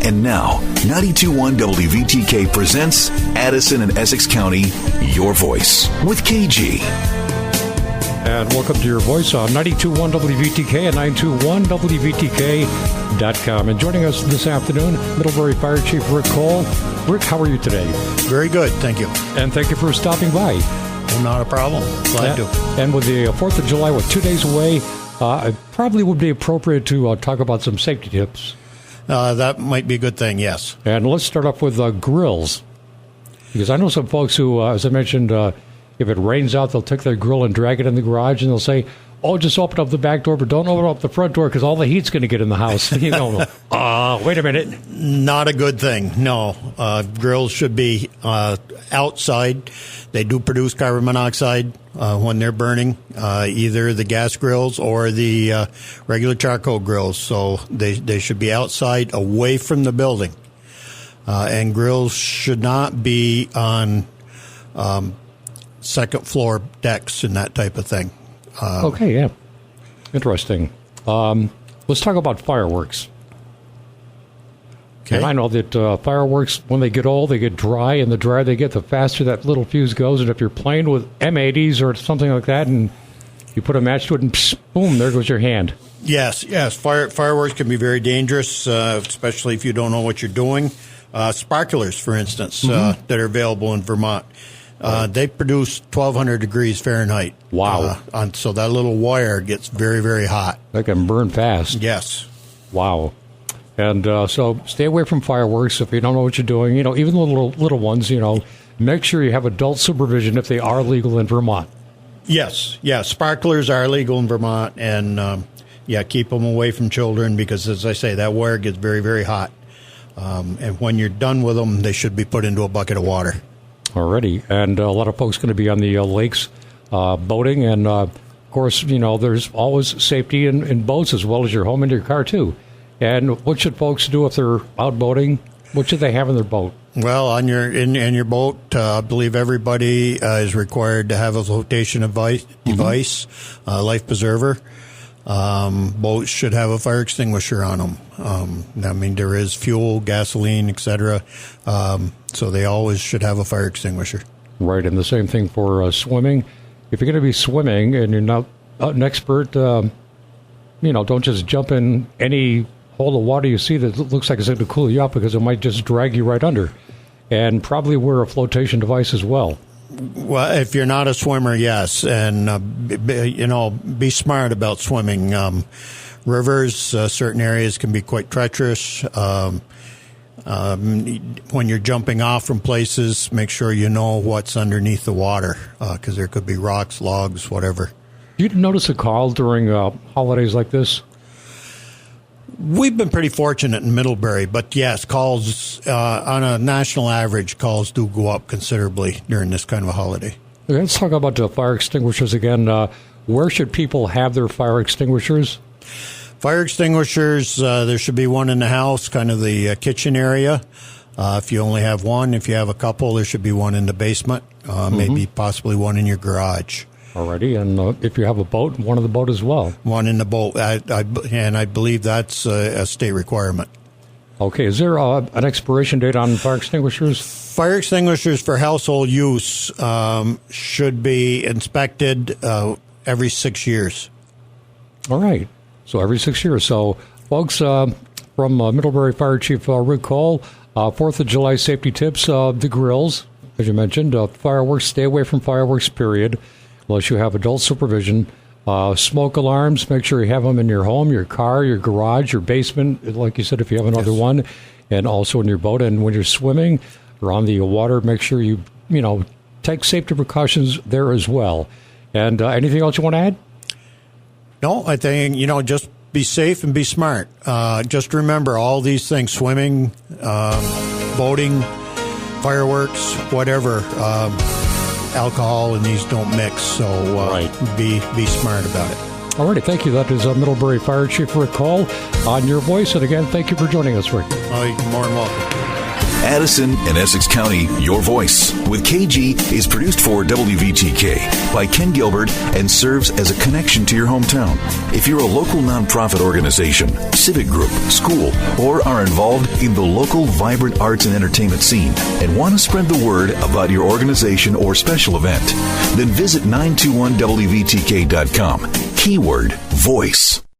And now, 92.1 WVTK presents Addison and Essex County, Your Voice, with KG. And welcome to Your Voice on 92.1 WVTK and 921WVTK.com. And joining us this afternoon, Middlebury Fire Chief Rick Cole. Rick, how are you today? Very good, thank you. And thank you for stopping by. Well, not a problem. Glad to. And with the 4th of July, 2 days away, it probably would be appropriate to talk about some safety tips. That might be a good thing, yes. And let's start off with grills. Because I know some folks who, as I mentioned, if it rains out, they'll take their grill and drag it in the garage, and they'll say, "Oh, just open up the back door, but don't open up the front door because all the heat's going to get in the house." You know, wait a minute. Not a good thing. No, grills should be outside. They do produce carbon monoxide when they're burning, either the gas grills or the regular charcoal grills. So they should be outside, away from the building. And grills should not be on second floor decks and that type of thing. Okay, yeah. Interesting. Let's talk about fireworks. Okay. And I know that fireworks, when they get old, they get dry, and the drier they get, the faster that little fuse goes. And if you're playing with M80s or something like that, and you put a match to it, and psh, boom, there goes your hand. Yes. Fireworks can be very dangerous, especially if you don't know what you're doing. Sparklers, for instance, that are available in Vermont. They produce 1,200 degrees Fahrenheit. Wow. So that little wire gets very, very hot. That can burn fast. Yes. Wow. And so stay away from fireworks if you don't know what you're doing. You know, even the little ones, you know, make sure you have adult supervision if they are legal in Vermont. Yes. Sparklers are legal in Vermont. And, keep them away from children because, as I say, that wire gets very, very hot. And when you're done with them, they should be put into a bucket of water. Already, and a lot of folks going to be on the lakes boating, and of course, you know, there's always safety in boats as well as your home and your car too. And what should folks do if they're out boating? What should they have in their boat? Well, in your boat, I believe everybody is required to have a flotation device, life preserver. Boats should have a fire extinguisher on them. I mean, there is fuel, gasoline, etc. So they always should have a fire extinguisher. Right, and the same thing for swimming. If you're going to be swimming and you're not an expert, don't just jump in any hole of water you see that looks like it's going to cool you out because it might just drag you right under. And probably wear a flotation device as well. Well, if you're not a swimmer, yes, and be smart about swimming. Rivers, certain areas can be quite treacherous. When you're jumping off from places, make sure you know what's underneath the water because there could be rocks, logs, whatever. Do you notice a call during holidays like this? We've been pretty fortunate in Middlebury, but yes, calls on a national average, calls do go up considerably during this kind of a holiday. Okay, let's talk about fire extinguishers again. Where should people have their fire extinguishers? Fire extinguishers, there should be one in the house, kind of the kitchen area. If you only have one, if you have a couple, there should be one in the basement, maybe possibly one in your garage. Alrighty, and if you have a boat, one in the boat as well. One in the boat, and I believe that's a state requirement. Okay, is there an expiration date on fire extinguishers? Fire extinguishers for household use should be inspected every 6 years. All right, so every 6 years. So, folks, from Middlebury Fire Chief Rick Cole, 4th of July safety tips, the grills, as you mentioned, fireworks, stay away from fireworks, period. Unless you have adult supervision. Smoke alarms, make sure you have them in your home, your car, your garage, your basement, like you said, if you have another one, and also in your boat. And when you're swimming or on the water, make sure you take safety precautions there as well. And anything else you want to add? No, I think, just be safe and be smart. Just remember all these things, swimming, boating, fireworks, whatever. Alcohol and these don't mix, so be smart about it. All righty, thank you. That is Middlebury Fire Chief Rick Cole on Your Voice. And again, thank you for joining us, Rick. Oh, you're more than welcome. Addison and Essex County, Your Voice with KG is produced for WVTK by Ken Gilbert and serves as a connection to your hometown. If you're a local nonprofit organization, civic group, school, or are involved in the local vibrant arts and entertainment scene and want to spread the word about your organization or special event, then visit 921wvtk.com. Keyword Voice.